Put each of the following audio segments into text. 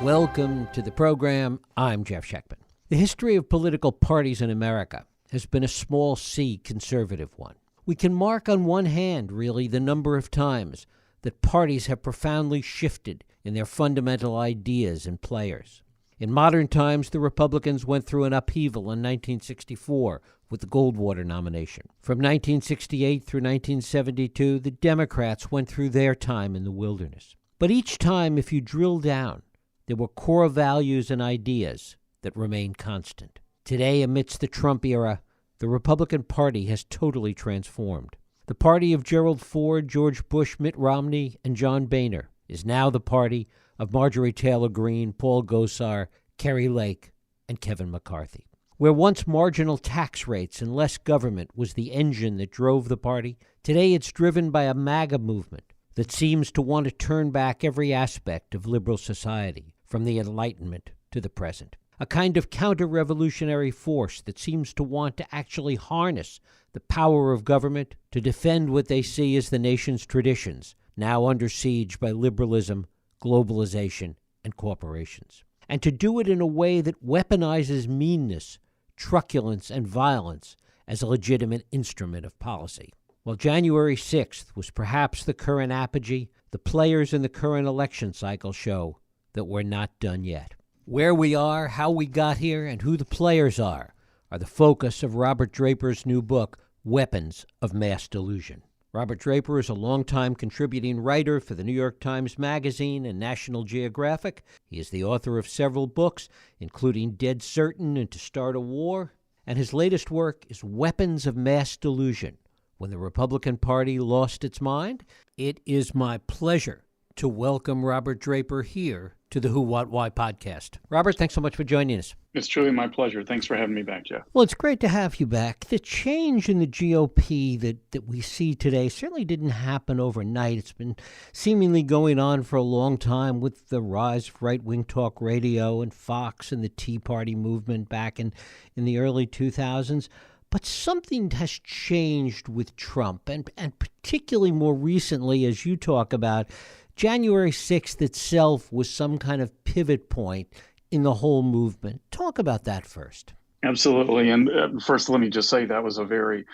Welcome to the program. I'm Jeff Schechtman. The history of political parties in America has been a small c conservative one. We can mark on one hand, really, the number of times that parties have profoundly shifted in their fundamental ideas and players. In modern times, the Republicans went through an upheaval in 1964 with the Goldwater nomination. From 1968 through 1972, the Democrats went through their time in the wilderness. But each time, if you drill down, there were core values and ideas that remained constant. Today, amidst the Trump era, the Republican Party has totally transformed. The party of Gerald Ford, George Bush, Mitt Romney, and John Boehner is now the party of Marjorie Taylor Greene, Paul Gosar, Kerry Lake, and Kevin McCarthy. Where once marginal tax rates and less government was the engine that drove the party, today it's driven by a MAGA movement that seems to want to turn back every aspect of liberal society, from the Enlightenment to the present. A kind of counter-revolutionary force that seems to want to actually harness the power of government to defend what they see as the nation's traditions, now under siege by liberalism, globalization, and corporations. And to do it in a way that weaponizes meanness, truculence, and violence as a legitimate instrument of policy. While January 6th was perhaps the current apogee, the players in the current election cycle show that we're not done yet. Where we are, how we got here, and who the players are the focus of Robert Draper's new book, Weapons of Mass Delusion. Robert Draper is a longtime contributing writer for the New York Times Magazine and National Geographic. He is the author of several books, including Dead Certain and To Start a War, and his latest work is Weapons of Mass Delusion, When the Republican Party Lost Its Mind. It is my pleasure to welcome Robert Draper here to the Who, What, Why podcast. Robert, thanks so much for joining us. It's truly my pleasure. Thanks for having me back, Jeff. Well, it's great to have you back. The change in the GOP that we see today certainly didn't happen overnight. It's been seemingly going on for a long time with the rise of right-wing talk radio and Fox and the Tea Party movement back in the early 2000s. But something has changed with Trump, and particularly more recently, as you talk about, January 6th itself was some kind of pivot point in the whole movement. Talk about that first. Absolutely. And first, let me just say that was a very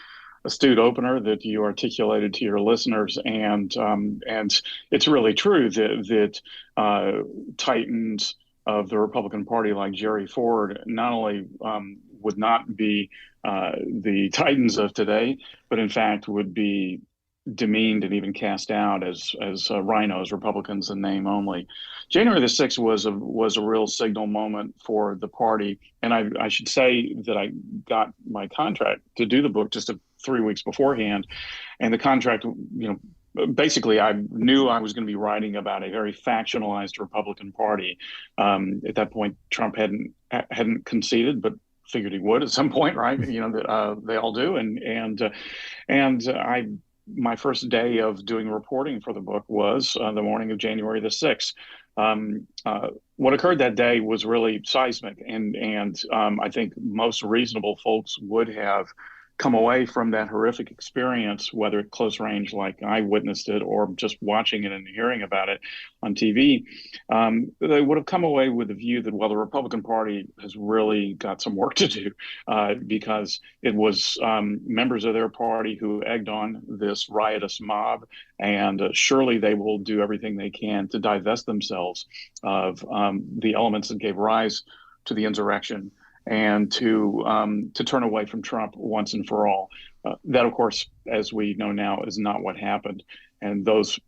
astute opener that you articulated to your listeners. And it's really true that titans of the Republican Party like Jerry Ford not only would not be the titans of today, but in fact would be demeaned and even cast out as rhinos, Republicans in name only. January the 6th was a real signal moment for the party. And I should say that I got my contract to do the book just 3 weeks beforehand. And the contract, basically I knew I was going to be writing about a very factionalized Republican Party. At that point, Trump hadn't conceded, but figured he would at some point, right? That they all do. And my first day of doing reporting for the book was the morning of January the 6th. What occurred that day was really seismic, and I think most reasonable folks would have come away from that horrific experience, whether at close range like I witnessed it or just watching it and hearing about it on TV, they would have come away with the view that, well, the Republican Party has really got some work to do because it was members of their party who egged on this riotous mob, and surely they will do everything they can to divest themselves of the elements that gave rise to the insurrection and to turn away from Trump once and for all. That, of course, as we know now, is not what happened. And those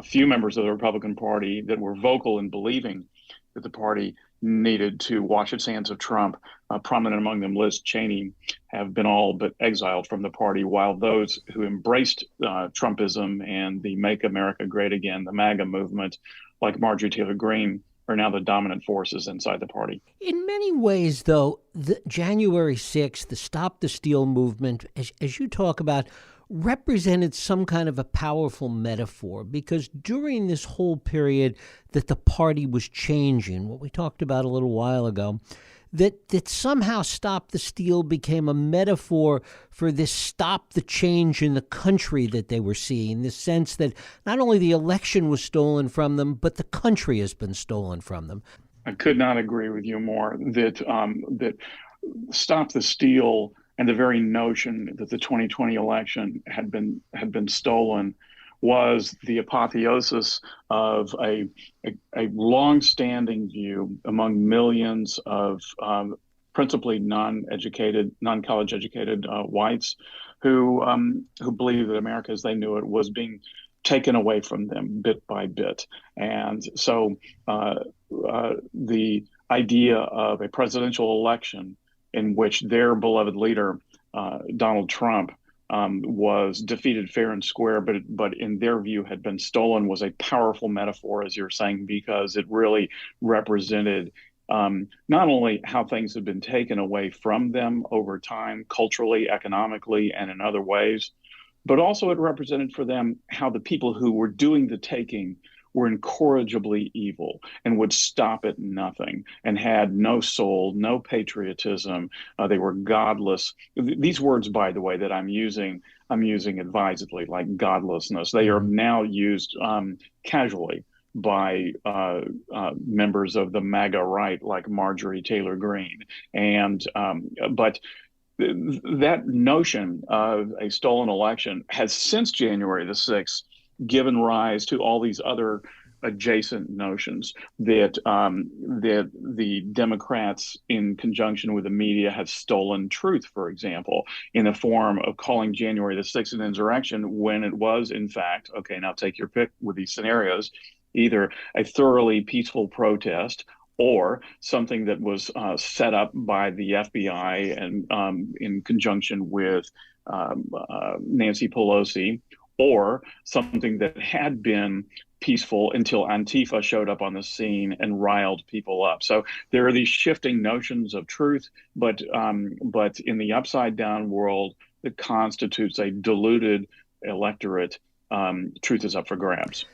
few members of the Republican Party that were vocal in believing that the party needed to wash its hands of Trump, prominent among them Liz Cheney, have been all but exiled from the party, while those who embraced Trumpism and the Make America Great Again, the MAGA movement, like Marjorie Taylor Greene, are now the dominant forces inside the party. In many ways, though, the January 6th, the Stop the Steal movement, as you talk about, represented some kind of a powerful metaphor, because during this whole period that the party was changing, what we talked about a little while ago, that somehow Stop the Steal became a metaphor for this stop the change in the country that they were seeing, this sense that not only the election was stolen from them, but the country has been stolen from them. I could not agree with you more that stop the steal and the very notion that the 2020 election had been stolen was the apotheosis of a long-standing view among millions of principally non-educated, non-college educated whites who believe that America as they knew it was being taken away from them bit by bit. And so the idea of a presidential election in which their beloved leader, Donald Trump, was defeated fair and square, but in their view had been stolen, was a powerful metaphor, as you're saying, because it really represented not only how things have been taken away from them over time, culturally, economically, and in other ways, but also it represented for them how the people who were doing the taking were incorrigibly evil and would stop at nothing and had no soul, no patriotism. They were godless. These words, by the way, that I'm using advisedly, like godlessness. They are now used casually by members of the MAGA right, like Marjorie Taylor Greene. And but that notion of a stolen election has since January the 6th given rise to all these other adjacent notions that the Democrats, in conjunction with the media, have stolen truth, for example, in the form of calling January the 6th an insurrection when it was, in fact, okay, now take your pick with these scenarios, either a thoroughly peaceful protest or something that was set up by the FBI and in conjunction with Nancy Pelosi, or something that had been peaceful until Antifa showed up on the scene and riled people up. So there are these shifting notions of truth, but in the upside down world that constitutes a diluted electorate, truth is up for grabs.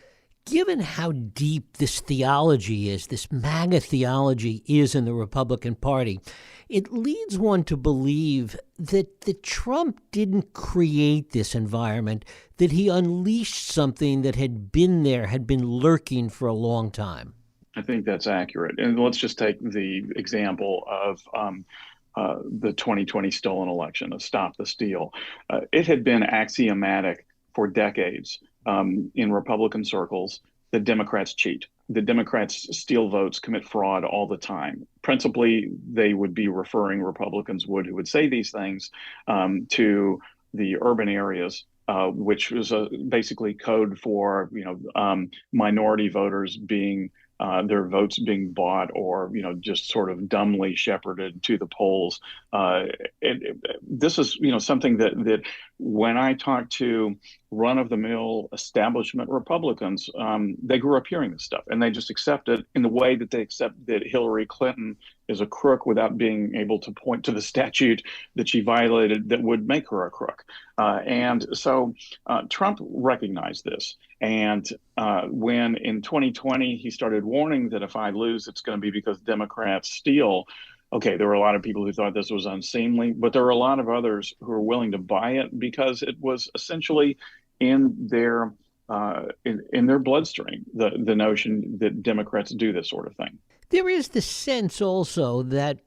Given how deep this theology is, this MAGA theology is in the Republican Party, it leads one to believe that Trump didn't create this environment, that he unleashed something that had been there, had been lurking for a long time. I think that's accurate. And let's just take the example of the 2020 stolen election, of Stop the Steal. It had been axiomatic for decades in Republican circles that Democrats cheat. The Democrats steal votes, commit fraud all the time. Principally, they would be referring, Republicans would, who would say these things, to the urban areas, which was basically code for minority voters being their votes being bought or just sort of dumbly shepherded to the polls. This is something that when I talk to run-of-the-mill establishment Republicans, they grew up hearing this stuff and they just accept it in the way that they accept that Hillary Clinton is a crook without being able to point to the statute that she violated that would make her a crook. And so Trump recognized this. And when in 2020 he started warning that if I lose, it's going to be because Democrats steal. Okay, there were a lot of people who thought this was unseemly, but there were a lot of others who were willing to buy it because it was essentially in their bloodstream, the notion that Democrats do this sort of thing. There is the sense also that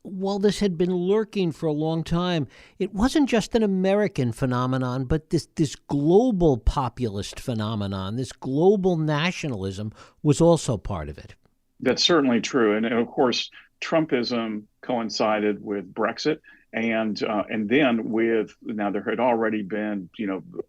while this had been lurking for a long time, it wasn't just an American phenomenon, but this global populist phenomenon, this global nationalism was also part of it. That's certainly true. And of course, Trumpism coincided with Brexit. And then there had already been,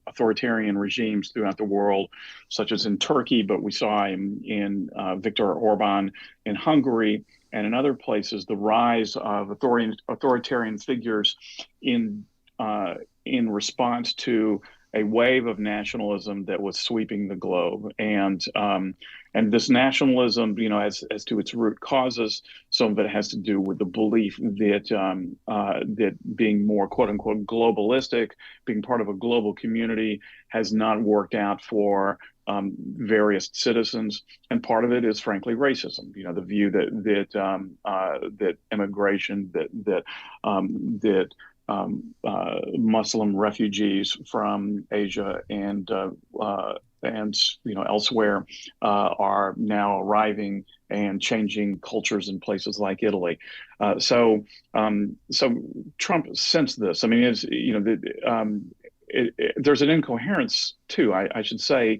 authoritarian regimes throughout the world, such as in Turkey, but we saw in Viktor Orban in Hungary and in other places, the rise of authoritarian figures in response to a wave of nationalism that was sweeping the globe. And this nationalism, as to its root causes, some of it has to do with the belief that being more quote unquote globalistic, being part of a global community, has not worked out for various citizens, and part of it is frankly racism. The view that immigration, that Muslim refugees from Asia and elsewhere are now arriving and changing cultures in places like Italy. So Trump sensed this. I mean, there's an incoherence too, I should say,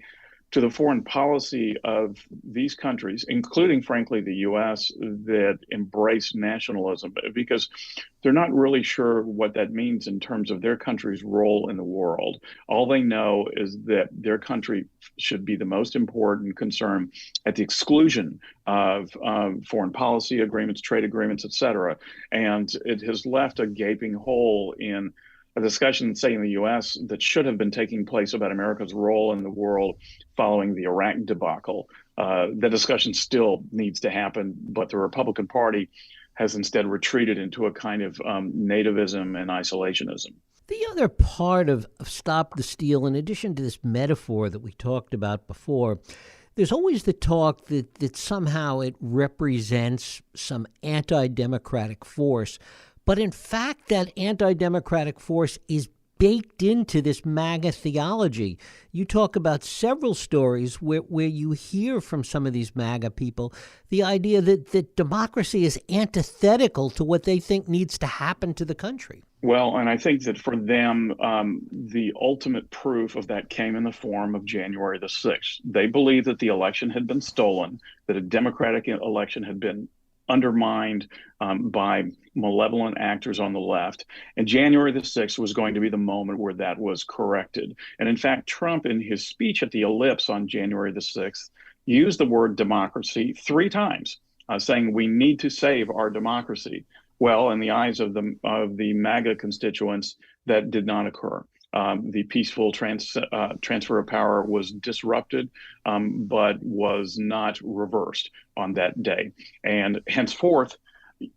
to the foreign policy of these countries, including, frankly, the U.S., that embrace nationalism, because they're not really sure what that means in terms of their country's role in the world. All they know is that their country should be the most important concern at the exclusion of foreign policy agreements, trade agreements, et cetera. And it has left a gaping hole in a discussion, say, in the U.S. that should have been taking place about America's role in the world following the Iraq debacle. The discussion still needs to happen, but the Republican Party has instead retreated into a kind of nativism and isolationism. The other part of Stop the Steal, in addition to this metaphor that we talked about before, there's always the talk that somehow it represents some anti-democratic force. But in fact, that anti-democratic force is baked into this MAGA theology. You talk about several stories where you hear from some of these MAGA people the idea that democracy is antithetical to what they think needs to happen to the country. Well, and I think that for them, the ultimate proof of that came in the form of January the 6th. They believed that the election had been stolen, that a democratic election had been undermined by malevolent actors on the left. And January the 6th was going to be the moment where that was corrected. And in fact, Trump, in his speech at the Ellipse on January the 6th, used the word democracy 3 times, saying we need to save our democracy. Well, in the eyes of the MAGA constituents, that did not occur. The peaceful transfer of power was disrupted, but was not reversed on that day. And henceforth,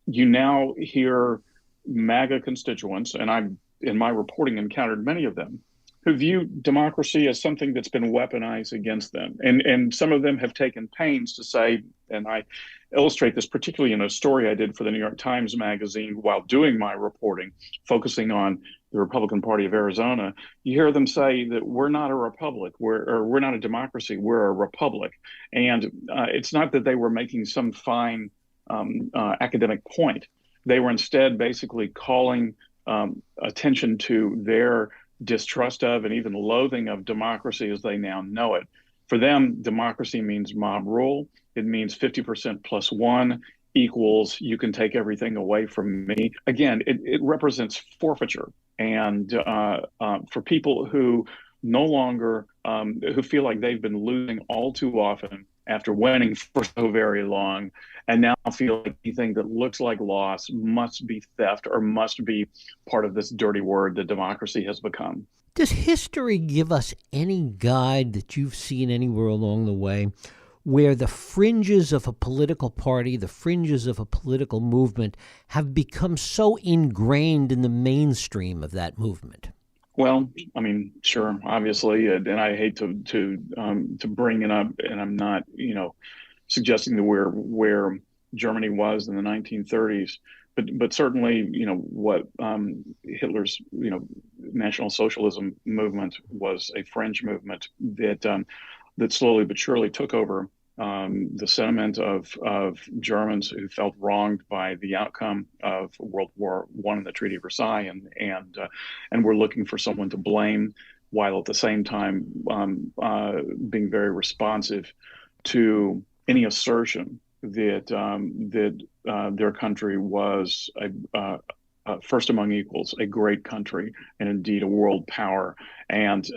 you now hear MAGA constituents, and I've, in my reporting, encountered many of them, who view democracy as something that's been weaponized against them. And some of them have taken pains to say, and I illustrate this particularly in a story I did for the New York Times Magazine while doing my reporting, focusing on the Republican Party of Arizona. You hear them say that we're not a republic, we're not a democracy, we're a republic. And it's not that they were making some fine academic point. They were instead basically calling attention to their distrust of and even loathing of democracy as they now know it. For them, democracy means mob rule. It means 50% plus 1 equals you can take everything away from me. Again, it represents forfeiture. And for people who no longer, who feel like they've been losing all too often after winning for so very long, and now feel like anything that looks like loss must be theft or must be part of this dirty word that democracy has become. Does history give us any guide that you've seen anywhere along the way where the fringes of a political party, the fringes of a political movement have become so ingrained in the mainstream of that movement? Well, I mean, sure, obviously, and I hate to bring it up, and I'm not, suggesting that where Germany was in the 1930s, but certainly, what Hitler's, National Socialism movement was a French movement that slowly but surely took over the sentiment of Germans who felt wronged by the outcome of World War I and the Treaty of Versailles, and were looking for someone to blame, while at the same time being very responsive to any assertion that their country was first among equals, a great country, and indeed a world power. And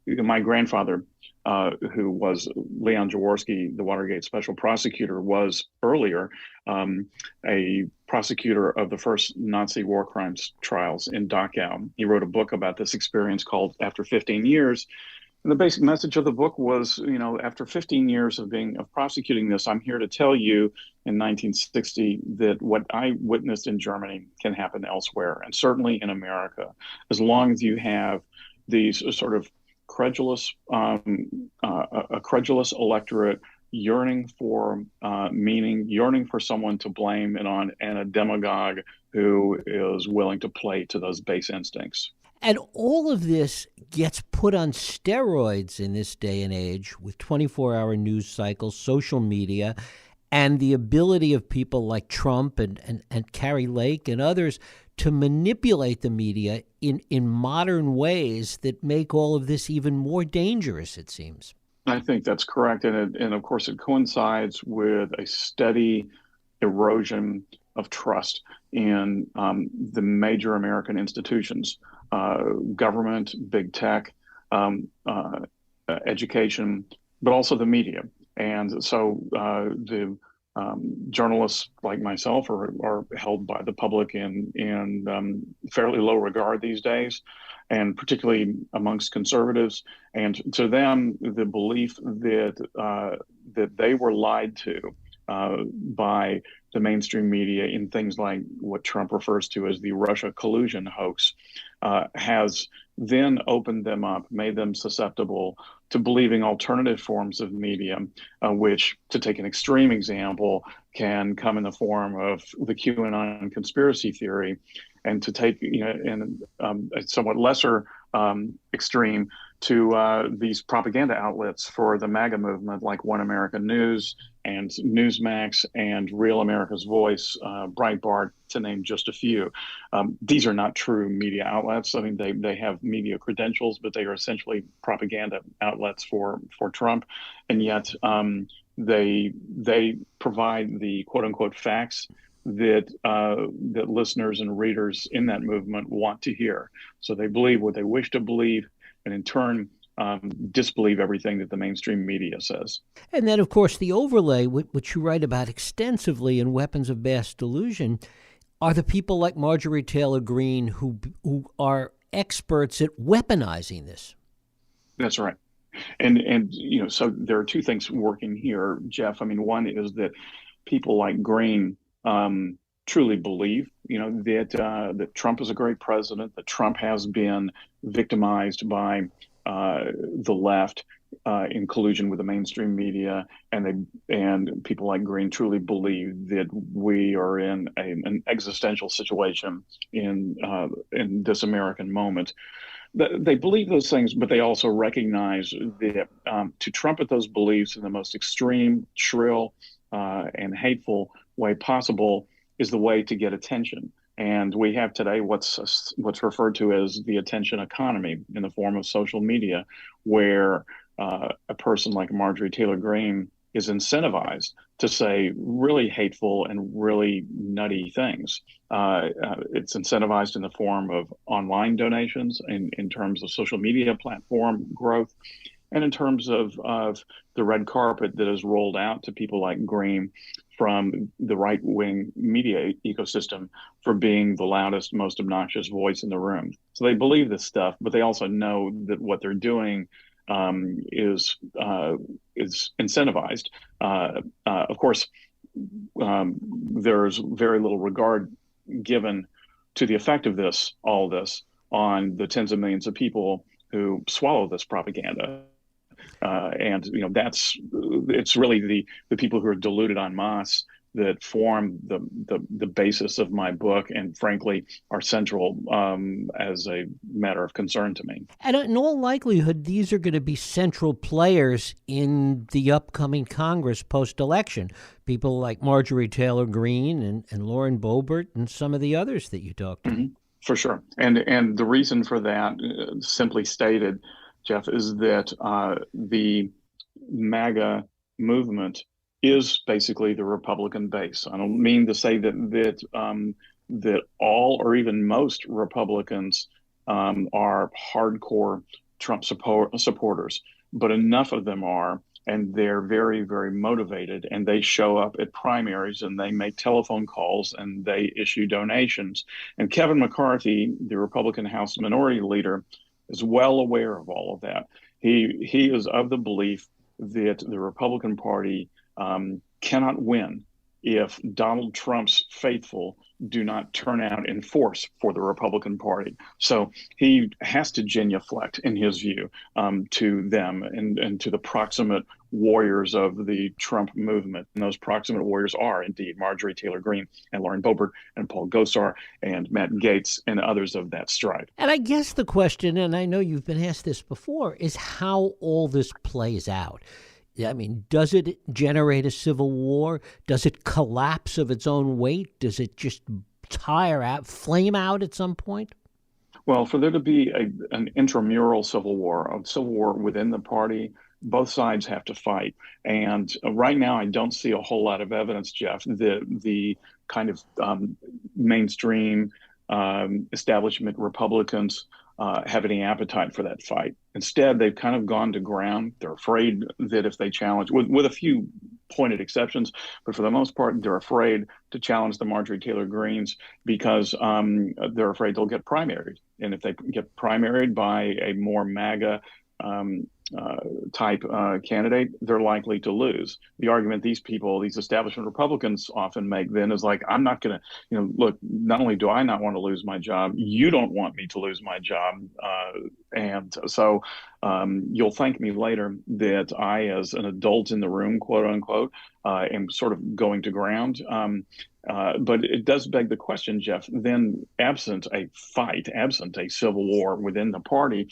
my grandfather, who was Leon Jaworski, the Watergate special prosecutor, was earlier a prosecutor of the first Nazi war crimes trials in Dachau. He wrote a book about this experience called After 15 Years. And the basic message of the book was, after 15 years of prosecuting this, I'm here to tell you in 1960 that what I witnessed in Germany can happen elsewhere, and certainly in America, as long as you have these sort of credulous electorate yearning for meaning, yearning for someone to blame, and a demagogue who is willing to play to those base instincts. And all of this gets put on steroids in this day and age with 24-hour news cycles, social media, and the ability of people like Trump and Carrie Lake and others to manipulate the media in modern ways that make all of this even more dangerous, it seems. I think that's correct. And of course, it coincides with a steady erosion of trust in the major American institutions, government, big tech, education, but also the media. And so the journalists like myself are held by the public in fairly low regard these days, and particularly amongst conservatives. And to them, the belief that they were lied to by the mainstream media in things like what Trump refers to as the Russia collusion hoax has then opened them up, made them susceptible to believing alternative forms of media, which, to take an extreme example, can come in the form of the QAnon conspiracy theory, and to take, in a somewhat lesser extreme, to these propaganda outlets for the MAGA movement, like One American News and Newsmax and Real America's Voice, Breitbart, to name just a few. These are not true media outlets. I mean, they have media credentials, but they are essentially propaganda outlets for Trump, and yet they provide the quote unquote facts that listeners and readers in that movement want to hear. So they believe what they wish to believe, and in turn disbelieve everything that the mainstream media says. And then, of course, the overlay, which you write about extensively in Weapons of Mass Delusion, are the people like Marjorie Taylor Greene who are experts at weaponizing this. That's right. And so there are two things working here, Jeff. I mean, one is that people like Greene truly believe, that Trump is a great president, that Trump has been victimized by the left in collusion with the mainstream media, and people like Greene truly believe that we are in an existential situation in this American moment. They believe those things, but they also recognize that to trumpet those beliefs in the most extreme, shrill, and hateful way possible is the way to get attention. And we have today what's referred to as the attention economy in the form of social media, where a person like Marjorie Taylor Greene is incentivized to say really hateful and really nutty things. It's incentivized in the form of online donations, in terms of social media platform growth, and in terms of the red carpet that is rolled out to people like Greene from the right-wing media ecosystem for being the loudest, most obnoxious voice in the room. So they believe this stuff, but they also know that what they're doing is incentivized. Of course, there's very little regard given to the effect of all this, on the tens of millions of people who swallow this propaganda. And it's really the people who are deluded en masse that form the basis of my book, and frankly are central as a matter of concern to me. And in all likelihood, these are going to be central players in the upcoming Congress post-election. People like Marjorie Taylor Greene and Lauren Boebert and some of the others that you talked to. Mm-hmm. For sure. And the reason for that, simply stated, Jeff, is that the MAGA movement is basically the Republican base. I don't mean to say that all or even most Republicans are hardcore Trump supporters, but enough of them are, and they're very, very motivated, and they show up at primaries, and they make telephone calls, and they issue donations. And Kevin McCarthy, the Republican House Minority Leader, is well aware of all of that. He is of the belief that the Republican Party cannot win if Donald Trump's faithful do not turn out in force for the Republican Party. So he has to genuflect, in his view, to them and to the proximate warriors of the Trump movement. And those proximate warriors are indeed Marjorie Taylor Greene and Lauren Boebert and Paul Gosar and Matt Gaetz and others of that stripe. And I guess the question, and I know you've been asked this before, is how all this plays out. Yeah, I mean, does it generate a civil war? Does it collapse of its own weight? Does it just tire out, flame out at some point? Well, for there to be an intramural civil war, a civil war within the party, both sides have to fight. And right now, I don't see a whole lot of evidence, Jeff, that the kind of mainstream establishment Republicans have any appetite for that fight. Instead, they've kind of gone to ground. They're afraid that if they challenge, with a few pointed exceptions, but for the most part, they're afraid to challenge the Marjorie Taylor Greens because they're afraid they'll get primaried. And if they get primaried by a more MAGA um, uh, type candidate, they're likely to lose. The argument these people, these establishment Republicans often make then is like, I'm not going to, look, not only do I not want to lose my job, you don't want me to lose my job. And so you'll thank me later that I, as an adult in the room, quote unquote, am sort of going to ground. But it does beg the question, Jeff, then absent a fight, absent a civil war within the party,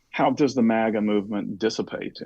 how does the MAGA movement dissipate?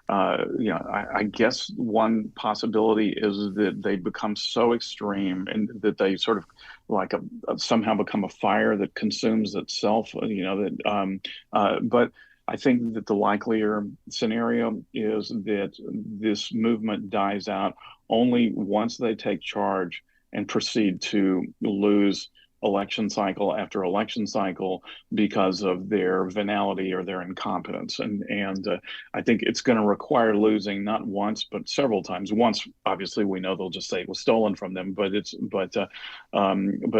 I guess one possibility is that they become so extreme and that they sort of like somehow become a fire that consumes itself. But I think that the likelier scenario is that this movement dies out only once they take charge and proceed to lose election cycle after election cycle because of their venality or their incompetence. And I think it's going to require losing not once but several times. Once, obviously, we know they'll just say it was stolen from them, but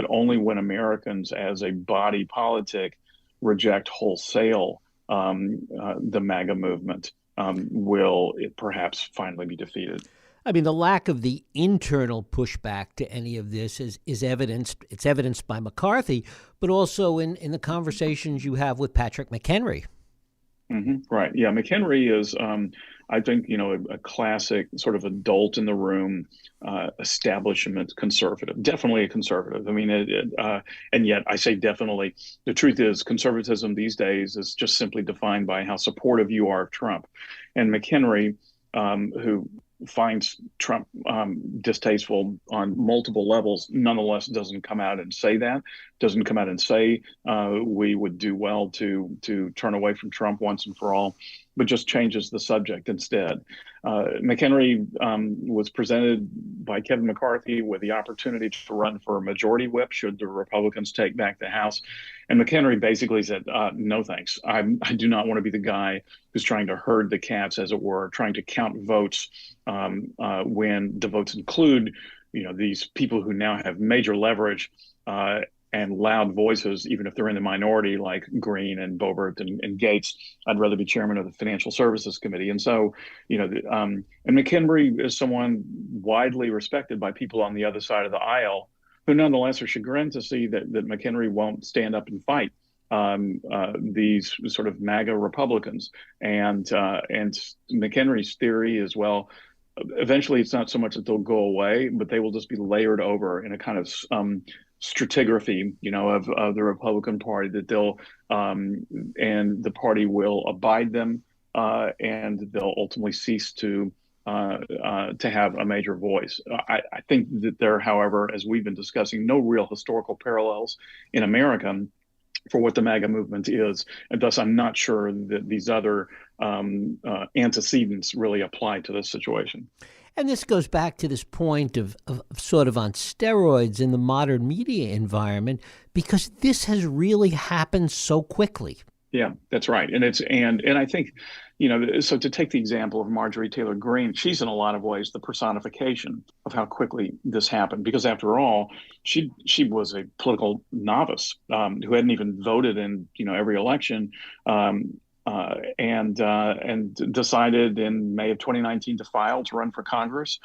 only when Americans as a body politic reject wholesale the MAGA movement will it perhaps finally be defeated. I mean, the lack of the internal pushback to any of this is evidenced. It's evidenced by McCarthy, but also in the conversations you have with Patrick McHenry. Mm-hmm. Right. Yeah. McHenry is, I think, a classic sort of adult in the room, establishment conservative, definitely a conservative. I mean, and yet I say definitely. The truth is, conservatism these days is just simply defined by how supportive you are of Trump. And McHenry, who finds Trump distasteful on multiple levels, nonetheless doesn't come out and say that, doesn't come out and say we would do well to turn away from Trump once and for all, but just changes the subject instead. McHenry was presented by Kevin McCarthy with the opportunity to run for a majority whip should the Republicans take back the House. And McHenry basically said, no, thanks. I do not want to be the guy who's trying to herd the cats, as it were, trying to count votes when the votes include, these people who now have major leverage and loud voices, even if they're in the minority, like Green and Boebert and Gates. I'd rather be chairman of the Financial Services Committee. And so, and McHenry is someone widely respected by people on the other side of the aisle who nonetheless are chagrined to see that McHenry won't stand up and fight these sort of MAGA Republicans. And McHenry's theory is, well, eventually it's not so much that they'll go away, but they will just be layered over in a kind of stratigraphy, of the Republican Party, that they'll and the party will abide them, and they'll ultimately cease to have a major voice. I think that there, however, as we've been discussing, no real historical parallels in America for what the MAGA movement is, and thus I'm not sure that these other antecedents really apply to this situation. And this goes back to this point of sort of on steroids in the modern media environment, because this has really happened so quickly. Yeah, that's right. And I think, so to take the example of Marjorie Taylor Greene, she's in a lot of ways the personification of how quickly this happened, because after all, she was a political novice who hadn't even voted in, every election. And decided in May of 2019 to file to run for Congress.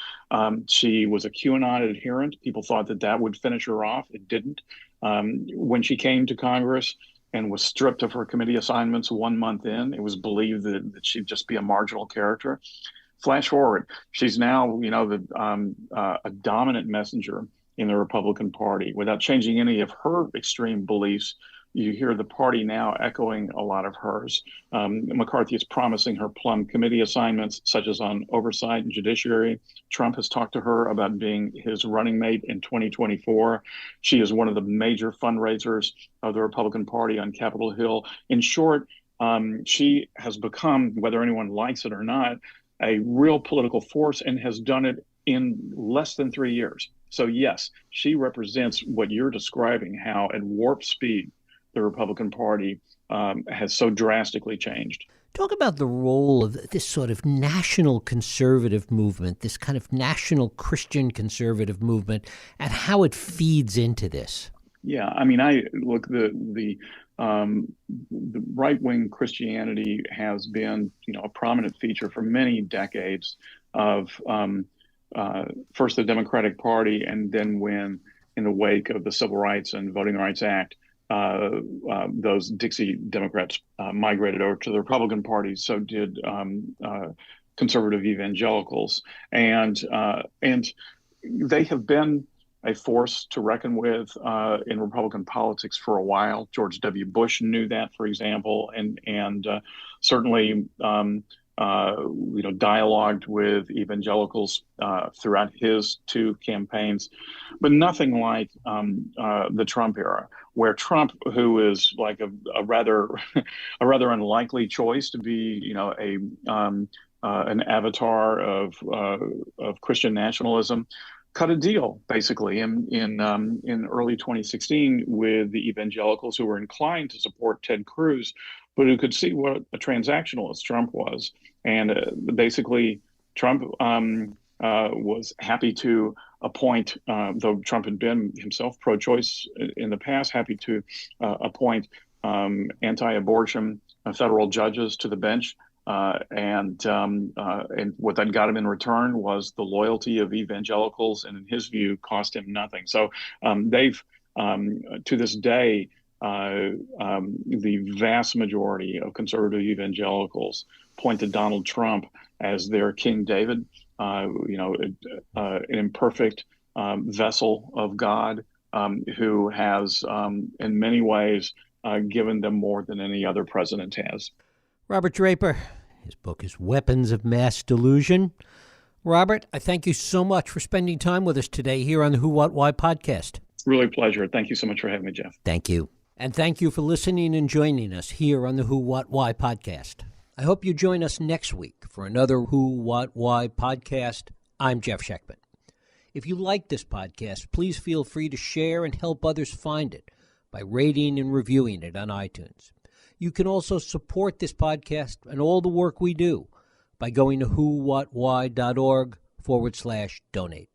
She was a QAnon adherent. People thought that would finish her off. It didn't. When she came to Congress and was stripped of her committee assignments 1 month in, it was believed that she'd just be a marginal character. Flash forward, she's now, a dominant messenger in the Republican Party without changing any of her extreme beliefs you hear the party now echoing a lot of hers. McCarthy is promising her plum committee assignments, such as on oversight and judiciary. Trump has talked to her about being his running mate in 2024. She is one of the major fundraisers of the Republican Party on Capitol Hill. In short, she has become, whether anyone likes it or not, a real political force and has done it in less than 3 years. So yes, she represents what you're describing, how at warp speed the Republican Party has so drastically changed. Talk about the role of this sort of national conservative movement, this kind of national Christian conservative movement, and how it feeds into this. Yeah, I mean, the right-wing Christianity has been, a prominent feature for many decades of first the Democratic Party, and then when, in the wake of the Civil Rights and Voting Rights Act, those Dixie Democrats migrated over to the Republican Party. So did conservative evangelicals, and they have been a force to reckon with in Republican politics for a while. George W. Bush knew that, for example, and certainly dialogued with evangelicals throughout his two campaigns, but nothing like the Trump era, where Trump, who is like a rather unlikely choice to be, an avatar of Christian nationalism, cut a deal basically in early 2016 with the evangelicals who were inclined to support Ted Cruz, but who could see what a transactionalist Trump was. And basically, Trump was happy to appoint, though Trump had been himself pro-choice in the past, happy to appoint anti-abortion federal judges to the bench. And what that got him in return was the loyalty of evangelicals, and in his view, cost him nothing. So they've, to this day, the vast majority of conservative evangelicals point to Donald Trump as their King David, an imperfect vessel of God, who has, in many ways, given them more than any other president has. Robert Draper, his book is Weapons of Mass Delusion. Robert, I thank you so much for spending time with us today here on the Who, What, Why podcast. Really a pleasure. Thank you so much for having me, Jeff. Thank you. And thank you for listening and joining us here on the Who, What, Why podcast. I hope you join us next week for another Who, What, Why podcast. I'm Jeff Sheckman. If you like this podcast, please feel free to share and help others find it by rating and reviewing it on iTunes. You can also support this podcast and all the work we do by going to whowhatwhy.org/donate.